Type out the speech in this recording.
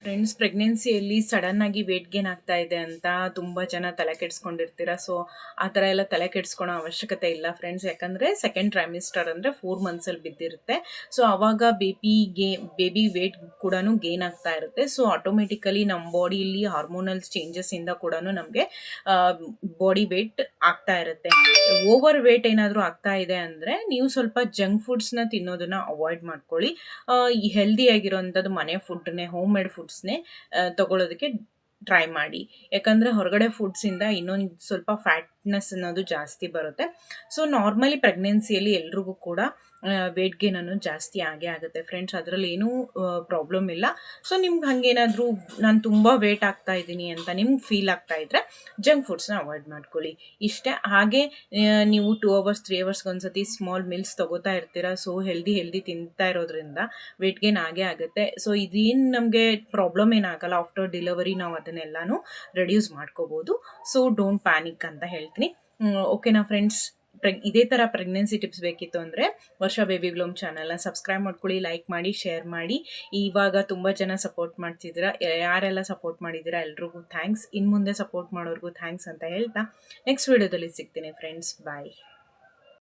Friends, ಪ್ರೆಗ್ನೆನ್ಸಿಯಲ್ಲಿ ಸಡನ್ನಾಗಿ weight gain ಆಗ್ತಾ ಇದೆ ಅಂತ ತುಂಬ ಜನ ತಲೆ ಕೆಡಿಸ್ಕೊಂಡಿರ್ತೀರ. ಸೊ ಆ ಥರ ಎಲ್ಲ ತಲೆ ಕೆಡಿಸ್ಕೊಳೋ ಅವಶ್ಯಕತೆ ಇಲ್ಲ ಫ್ರೆಂಡ್ಸ್. ಯಾಕಂದರೆ ಸೆಕೆಂಡ್ ಟ್ರೈಮಿಸ್ಟರ್ ಅಂದರೆ 4 ಮಂತ್ಸಲ್ಲಿ ಬಿದ್ದಿರುತ್ತೆ. ಸೊ ಆವಾಗ ಬೇಬಿ ವೇಟ್ ಕೂಡ ಗೇನ್ ಆಗ್ತಾ ಇರುತ್ತೆ. ಸೊ ಆಟೋಮೆಟಿಕಲಿ ನಮ್ಮ ಬಾಡಿಯಲ್ಲಿ ಹಾರ್ಮೋನಲ್ಸ್ ಚೇಂಜಸ್ಸಿಂದ ಕೂಡ ನಮಗೆ ಬಾಡಿ ವೇಟ್ ಆಗ್ತಾ ಇರುತ್ತೆ. ಓವರ್ ವೇಟ್ ಏನಾದರೂ ಆಗ್ತಾ ಇದೆ ಅಂದರೆ ನೀವು ಸ್ವಲ್ಪ ಜಂಕ್ ಫುಡ್ಸ್ನ ತಿನ್ನೋದನ್ನು ಅವಾಯ್ಡ್ ಮಾಡ್ಕೊಳ್ಳಿ. ಈ ಹೆಲ್ದಿ ಆಗಿರೋವಂಥದ್ದು ಮನೆ ಫುಡ್ನೇ, ಹೋಮ್ ಮೇಡ್ ಫುಡ್ಸ್ನೇ ತಗೊಳ್ಳೋದಕ್ಕೆ ಟ್ರೈ ಮಾಡಿ. ಯಾಕಂದರೆ ಹೊರಗಡೆ ಫುಡ್ಸಿಂದ ಇನ್ನೊಂದು ಸ್ವಲ್ಪ ಫ್ಯಾಟ್ನೆಸ್ ಅನ್ನೋದು ಜಾಸ್ತಿ ಬರುತ್ತೆ. ಸೊ ನಾರ್ಮಲಿ ಪ್ರೆಗ್ನೆನ್ಸಿಯಲ್ಲಿ ಎಲ್ರಿಗೂ ಕೂಡ ವೇಟ್ ಗೇನ್ ಅನ್ನೋದು ಜಾಸ್ತಿ ಆಗೇ ಆಗುತ್ತೆ ಫ್ರೆಂಡ್ಸ್. ಅದರಲ್ಲಿ ಏನೂ ಪ್ರಾಬ್ಲಮ್ ಇಲ್ಲ. ಸೊ ನಿಮ್ಗೆ ಹಾಗೇನಾದರೂ ನಾನು ತುಂಬ ವೇಟ್ ಆಗ್ತಾ ಇದ್ದೀನಿ ಅಂತ ನಿಮ್ಗೆ ಫೀಲ್ ಆಗ್ತಾ ಇದ್ದರೆ ಜಂಕ್ ಫುಡ್ಸ್ನ ಅವಾಯ್ಡ್ ಮಾಡ್ಕೊಳ್ಳಿ ಇಷ್ಟೇ. ಹಾಗೆ ನೀವು 2 ಅವರ್ಸ್ 3 ಅವರ್ಸ್ಗೆ ಒಂದ್ಸತಿ ಸ್ಮಾಲ್ ಮೀಲ್ಸ್ ತೊಗೋತಾ ಇರ್ತೀರ. ಸೊ ಹೆಲ್ದಿ ತಿಂತಾ ಇರೋದ್ರಿಂದ ವೇಟ್ ಗೇನ್ ಆಗೇ ಆಗುತ್ತೆ. ಸೊ ಇದೇನು ನಮಗೆ ಪ್ರಾಬ್ಲಮ್ ಏನಾಗಲ್ಲ. ಆಫ್ಟರ್ ಡೆಲಿವರಿ ನಾವು ಅದನ್ನೆಲ್ಲನೂ ರೆಡ್ಯೂಸ್ ಮಾಡ್ಕೋಬೋದು. ಸೊ ಡೋಂಟ್ ಪ್ಯಾನಿಕ್ ಅಂತ ಹೇಳ್ತೀನಿ. ಓಕೆನಾ ಫ್ರೆಂಡ್ಸ್? ಇದೇ ಥರ ಪ್ರೆಗ್ನೆನ್ಸಿ ಟಿಪ್ಸ್ ಬೇಕಿತ್ತು ಅಂದರೆ ವರ್ಷ ಬೇಬಿ ಗ್ಲೋಮ್ ಚಾನಲ್ನ ಸಬ್ಸ್ಕ್ರೈಬ್ ಮಾಡ್ಕೊಳ್ಳಿ, ಲೈಕ್ ಮಾಡಿ, ಶೇರ್ ಮಾಡಿ. ಇವಾಗ ತುಂಬ ಜನ ಸಪೋರ್ಟ್ ಮಾಡ್ತಿದ್ದೀರಾ. ಯಾರೆಲ್ಲ ಸಪೋರ್ಟ್ ಮಾಡಿದ್ದೀರಾ ಎಲ್ರಿಗೂ ಥ್ಯಾಂಕ್ಸ್. ಇನ್ನು ಮುಂದೆ ಸಪೋರ್ಟ್ ಮಾಡೋರ್ಗೂ ಥ್ಯಾಂಕ್ಸ್ ಅಂತ ಹೇಳ್ತಾ ನೆಕ್ಸ್ಟ್ ವಿಡಿಯೋದಲ್ಲಿ ಸಿಗ್ತೀನಿ ಫ್ರೆಂಡ್ಸ್. ಬಾಯ್.